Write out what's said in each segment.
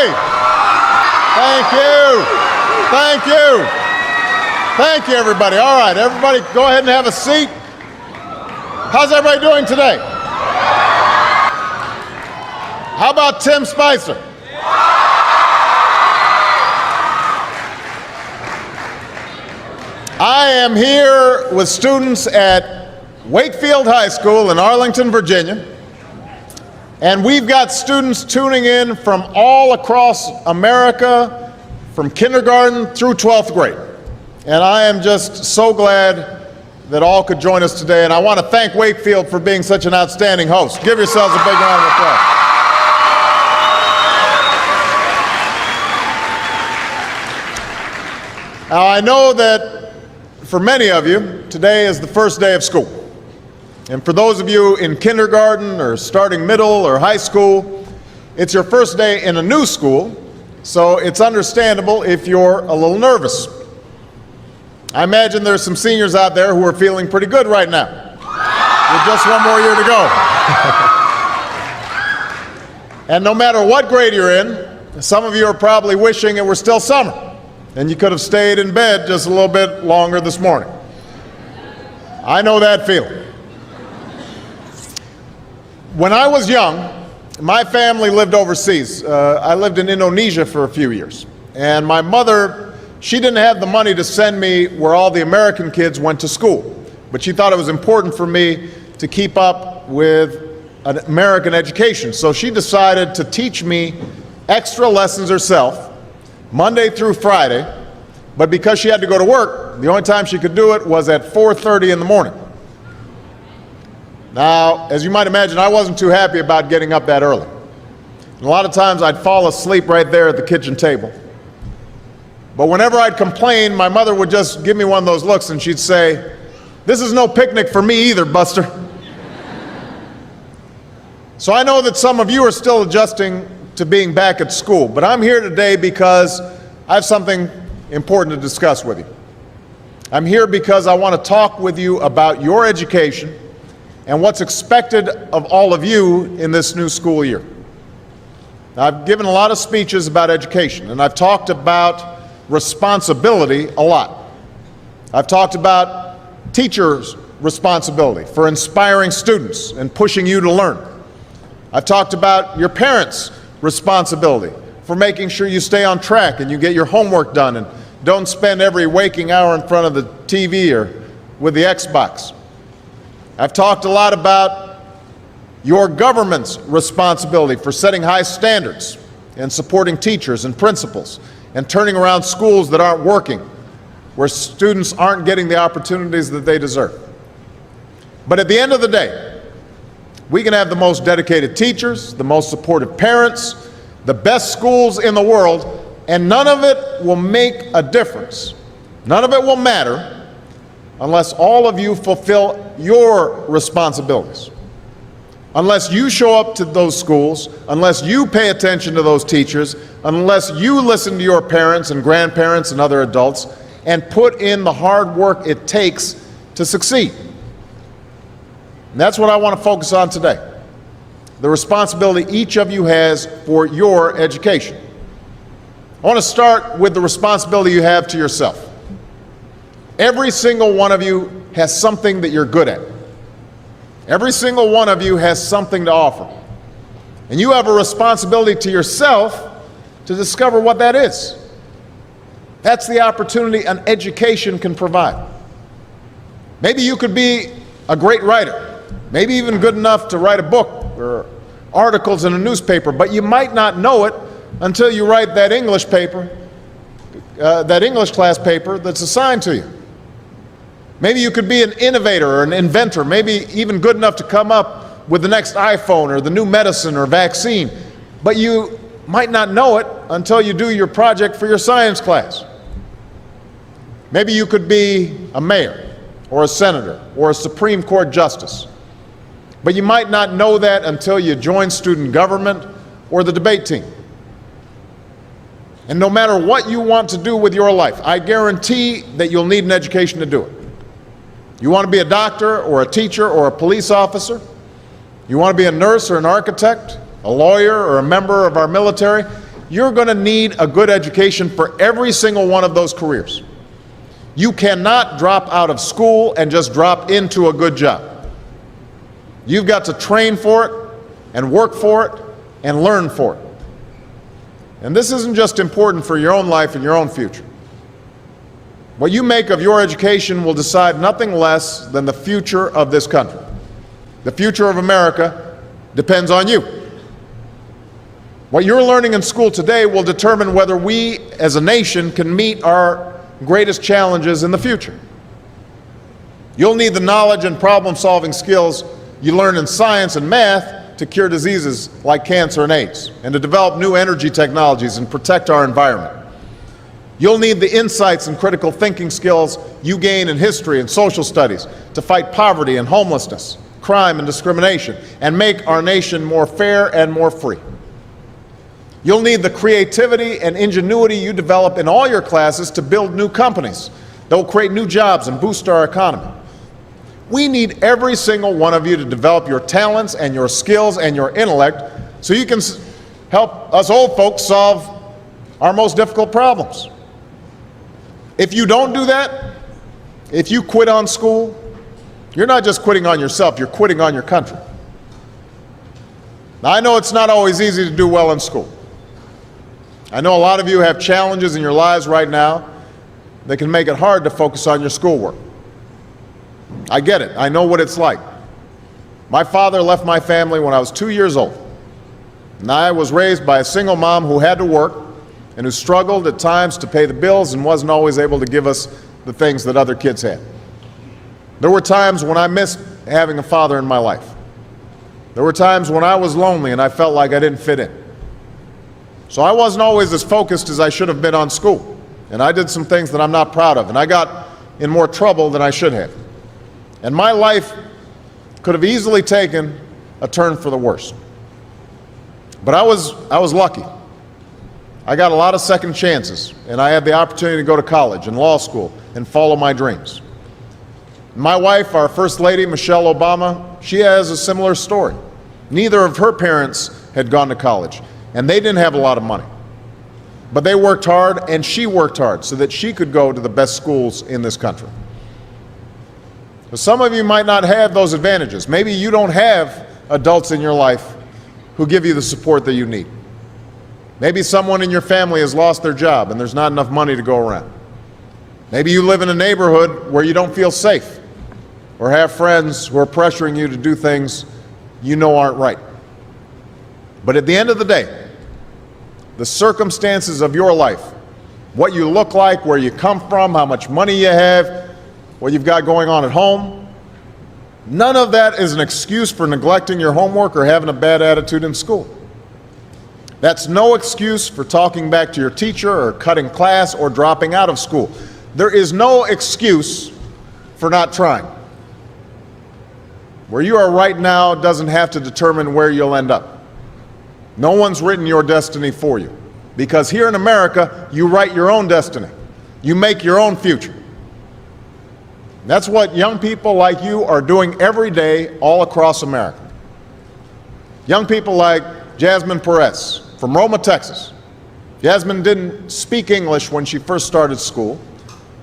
everybody. Thank you. Thank you. Thank you, everybody. All right, everybody go ahead and have a seat. How's everybody doing today? How about Tim Spicer? I am here with students at Wakefield High School in Arlington, Virginia. And we've got students tuning in from all across America, from kindergarten through 12th grade. And I am just so glad that all could join us today. And I want to thank Wakefield for being such an outstanding host. Give yourselves a big round of applause. Now, I know that for many of you, today is the first day of school. And for those of you in kindergarten or starting middle or high school, it's your first day in a new school, so it's understandable if you're a little nervous. I imagine there's some seniors out there who are feeling pretty good right now, with just one more year to go. And no matter what grade you're in, some of you are probably wishing it were still summer, and you could have stayed in bed just a little bit longer this morning. I know that feeling. When I was young, my family lived overseas. I lived in Indonesia for a few years. And my mother, she didn't have the money to send me where all the American kids went to school. But she thought it was important for me to keep up with an American education. So she decided to teach me extra lessons herself, Monday through Friday. But because she had to go to work, the only time she could do it was at 4:30 in the morning. Now, as you might imagine, I wasn't too happy about getting up that early. And a lot of times I'd fall asleep right there at the kitchen table. But whenever I'd complain, my mother would just give me one of those looks and she'd say, "This is no picnic for me either, Buster." So I know that some of you are still adjusting to being back at school, but I'm here today because I have something important to discuss with you. I'm here because I want to talk with you about your education and what's expected of all of you in this new school year. Now, I've given a lot of speeches about education, and I've talked about responsibility a lot. I've talked about teachers' responsibility for inspiring students and pushing you to learn. I've talked about your parents' responsibility for making sure you stay on track and you get your homework done and don't spend every waking hour in front of the TV or with the Xbox. I've talked a lot about your government's responsibility for setting high standards and supporting teachers and principals and turning around schools that aren't working, where students aren't getting the opportunities that they deserve. But at the end of the day, we can have the most dedicated teachers, the most supportive parents, the best schools in the world, and none of it will make a difference. None of it will matter unless all of you fulfill your responsibilities. Unless you show up to those schools, unless you pay attention to those teachers, unless you listen to your parents and grandparents and other adults and put in the hard work it takes to succeed. And that's what I want to focus on today. The responsibility each of you has for your education. I want to start with the responsibility you have to yourself. Every single one of you has something that you're good at. Every single one of you has something to offer. And you have a responsibility to yourself to discover what that is. That's the opportunity an education can provide. Maybe you could be a great writer, maybe even good enough to write a book or articles in a newspaper, but you might not know it until you write that English paper, that English class paper that's assigned to you. Maybe you could be an innovator or an inventor, maybe even good enough to come up with the next iPhone or the new medicine or vaccine, but you might not know it until you do your project for your science class. Maybe you could be a mayor or a senator or a Supreme Court justice, but you might not know that until you join student government or the debate team. And no matter what you want to do with your life, I guarantee that you'll need an education to do it. You want to be a doctor or a teacher or a police officer? You want to be a nurse or an architect, a lawyer or a member of our military? you're going to need a good education for every single one of those careers. You cannot drop out of school and just drop into a good job. You've got to train for it and work for it and learn for it. And this isn't just important for your own life and your own future. What you make of your education will decide nothing less than the future of this country. The future of America depends on you. What you're learning in school today will determine whether we as a nation can meet our greatest challenges in the future. You'll need the knowledge and problem-solving skills you learn in science and math to cure diseases like cancer and AIDS, and to develop new energy technologies and protect our environment. You'll need the insights and critical thinking skills you gain in history and social studies to fight poverty and homelessness, crime and discrimination, and make our nation more fair and more free. You'll need the creativity and ingenuity you develop in all your classes to build new companies that will create new jobs and boost our economy. We need every single one of you to develop your talents and your skills and your intellect so you can help us old folks solve our most difficult problems. If you don't do that, if you quit on school, you're not just quitting on yourself, you're quitting on your country. Now, I know it's not always easy to do well in school. I know a lot of you have challenges in your lives right now that can make it hard to focus on your schoolwork. I get it. I know what it's like. My father left my family when I was 2 years old, and I was raised by a single mom who had to work and who struggled at times to pay the bills and wasn't always able to give us the things that other kids had. There were times when I missed having a father in my life. There were times when I was lonely and I felt like I didn't fit in. So I wasn't always as focused as I should have been on school, and I did some things that I'm not proud of, and I got in more trouble than I should have. And my life could have easily taken a turn for the worse. But I was lucky. I got a lot of second chances, and I had the opportunity to go to college and law school and follow my dreams. My wife, our First Lady, Michelle Obama, she has a similar story. Neither of her parents had gone to college, and they didn't have a lot of money. But they worked hard, and she worked hard so that she could go to the best schools in this country. So some of you might not have those advantages. Maybe you don't have adults in your life who give you the support that you need. Maybe someone in your family has lost their job and there's not enough money to go around. Maybe you live in a neighborhood where you don't feel safe or have friends who are pressuring you to do things you know aren't right. But at the end of the day, the circumstances of your life, what you look like, where you come from, how much money you have, what you've got going on at home, none of that is an excuse for neglecting your homework or having a bad attitude in school. That's no excuse for talking back to your teacher or cutting class or dropping out of school. There is no excuse for not trying. Where you are right now doesn't have to determine where you'll end up. No one's written your destiny for you, because here in America, you write your own destiny. You make your own future. That's what young people like you are doing every day all across America. Young people like Jasmine Perez from Roma, Texas. Jasmine didn't speak English when she first started school.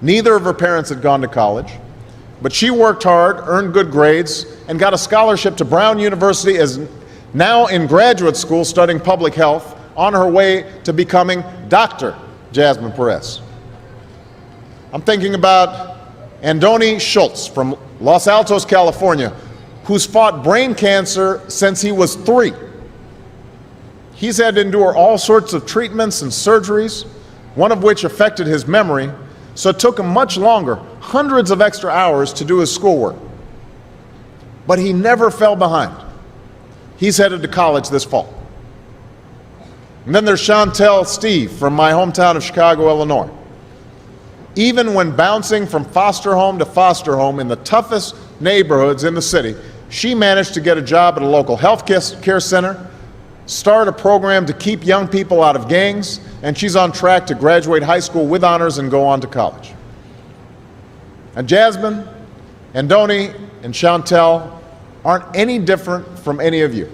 Neither of her parents had gone to college, but she worked hard, earned good grades, and got a scholarship to Brown University as now in graduate school studying public health, on her way to becoming Dr. Jasmine Perez. I'm thinking about Andoni Schultz from Los Altos, California, who's fought brain cancer since he was 3. He's had to endure all sorts of treatments and surgeries, one of which affected his memory, so it took him much longer, hundreds of extra hours to do his schoolwork. But he never fell behind. He's headed to college this fall. And then there's Chantel Steve from my hometown of Chicago, Illinois. Even when bouncing from foster home to foster home in the toughest neighborhoods in the city, she managed to get a job at a local health care center, start a program to keep young people out of gangs, and she's on track to graduate high school with honors and go on to college. And Jasmine, Andoni, and Chantel aren't any different from any of you.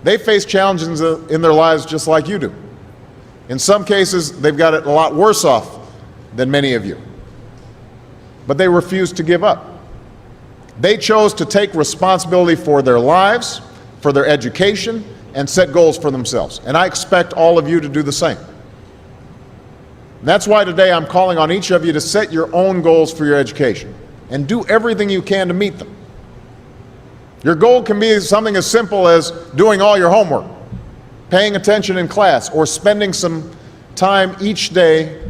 They face challenges in their lives just like you do. In some cases, they've got it a lot worse off than many of you. But they refuse to give up. They chose to take responsibility for their lives, for their education, and set goals for themselves. And I expect all of you to do the same. That's why today I'm calling on each of you to set your own goals for your education and do everything you can to meet them. Your goal can be something as simple as doing all your homework, paying attention in class, or spending some time each day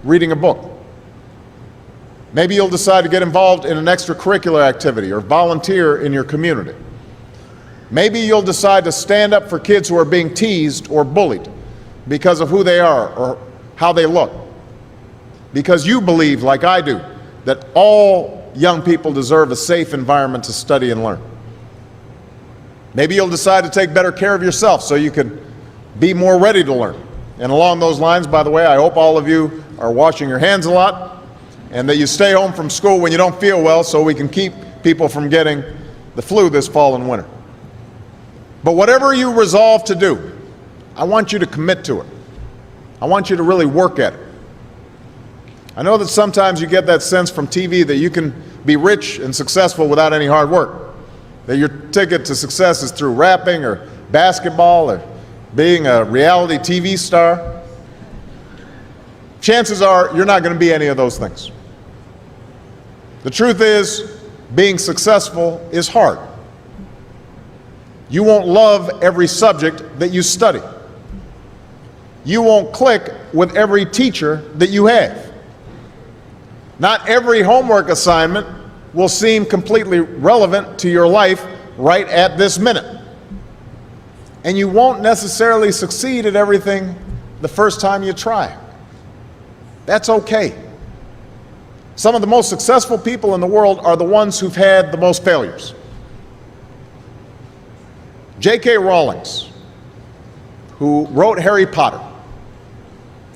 reading a book. Maybe you'll decide to get involved in an extracurricular activity or volunteer in your community. Maybe you'll decide to stand up for kids who are being teased or bullied because of who they are or how they look. Because you believe, like I do, that all young people deserve a safe environment to study and learn. Maybe you'll decide to take better care of yourself so you can be more ready to learn. And along those lines, by the way, I hope all of you are washing your hands a lot and that you stay home from school when you don't feel well so we can keep people from getting the flu this fall and winter. But whatever you resolve to do, I want you to commit to it. I want you to really work at it. I know that sometimes you get that sense from TV that you can be rich and successful without any hard work, that your ticket to success is through rapping or basketball or being a reality TV star. Chances are you're not going to be any of those things. The truth is, being successful is hard. You won't love every subject that you study. You won't click with every teacher that you have. Not every homework assignment will seem completely relevant to your life right at this minute. And you won't necessarily succeed at everything the first time you try. That's okay. Some of the most successful people in the world are the ones who've had the most failures. J.K. Rowling, who wrote Harry Potter,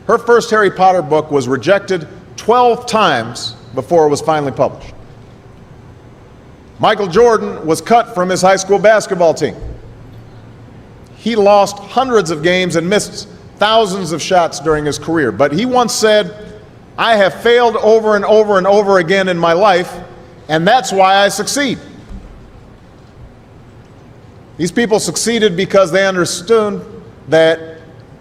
her first Harry Potter book was rejected 12 times before it was finally published. Michael Jordan was cut from his high school basketball team. He lost hundreds of games and missed thousands of shots during his career. But he once said, "I have failed over and over and over again in my life, and that's why I succeed." These people succeeded because they understood that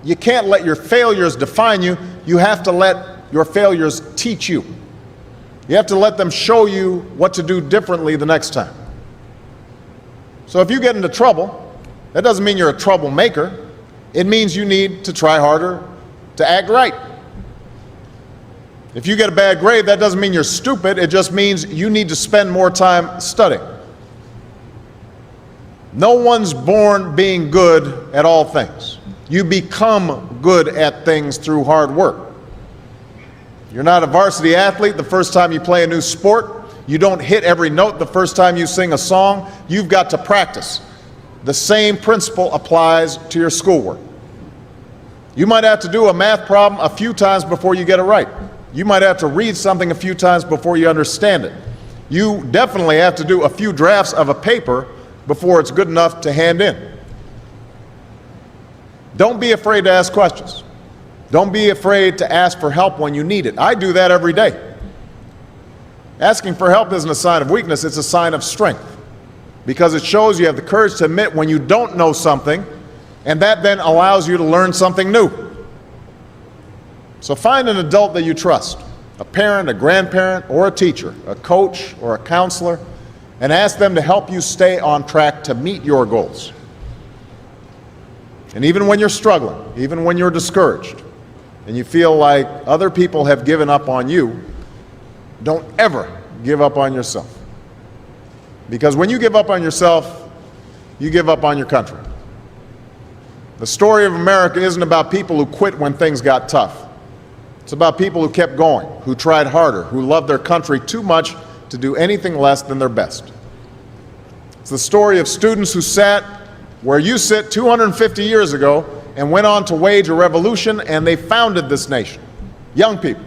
you can't let your failures define you. You have to let your failures teach you. You have to let them show you what to do differently the next time. So if you get into trouble, that doesn't mean you're a troublemaker. It means you need to try harder to act right. If you get a bad grade, that doesn't mean you're stupid. It just means you need to spend more time studying. No one's born being good at all things. You become good at things through hard work. You're not a varsity athlete the first time you play a new sport. You don't hit every note the first time you sing a song. You've got to practice. The same principle applies to your schoolwork. You might have to do a math problem a few times before you get it right. You might have to read something a few times before you understand it. You definitely have to do a few drafts of a paper before it's good enough to hand in. Don't be afraid to ask questions. Don't be afraid to ask for help when you need it. I do that every day. Asking for help isn't a sign of weakness, it's a sign of strength, because it shows you have the courage to admit when you don't know something, and that then allows you to learn something new. So find an adult that you trust, a parent, a grandparent, or a teacher, a coach, or a counselor, and ask them to help you stay on track to meet your goals. And even when you're struggling, even when you're discouraged, and you feel like other people have given up on you, don't ever give up on yourself. Because when you give up on yourself, you give up on your country. The story of America isn't about people who quit when things got tough. It's about people who kept going, who tried harder, who loved their country too much to do anything less than their best. It's the story of students who sat where you sit 250 years ago and went on to wage a revolution, and they founded this nation. Young people.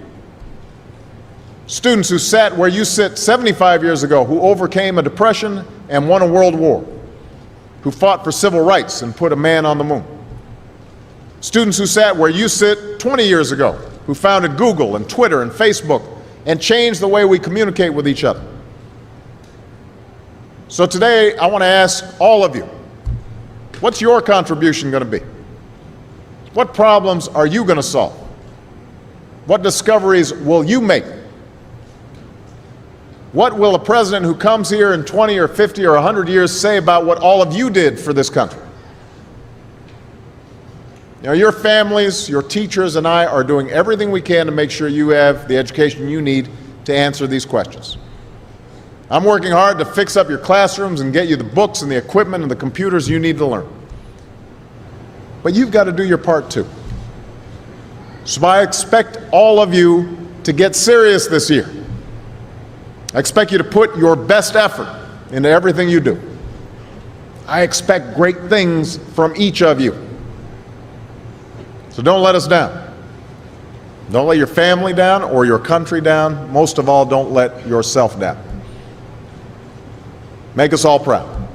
Students who sat where you sit 75 years ago, who overcame a depression and won a world war, who fought for civil rights and put a man on the moon. Students who sat where you sit 20 years ago, who founded Google and Twitter and Facebook and changed the way we communicate with each other. So today, I want to ask all of you, what's your contribution going to be? What problems are you going to solve? What discoveries will you make? What will a president who comes here in 20 or 50 or 100 years say about what all of you did for this country? You know, your families, your teachers, and I are doing everything we can to make sure you have the education you need to answer these questions. I'm working hard to fix up your classrooms and get you the books and the equipment and the computers you need to learn. But you've got to do your part too. So I expect all of you to get serious this year. I expect you to put your best effort into everything you do. I expect great things from each of you. So don't let us down. Don't let your family down or your country down. Most of all, don't let yourself down. Make us all proud.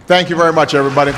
Thank you very much, everybody.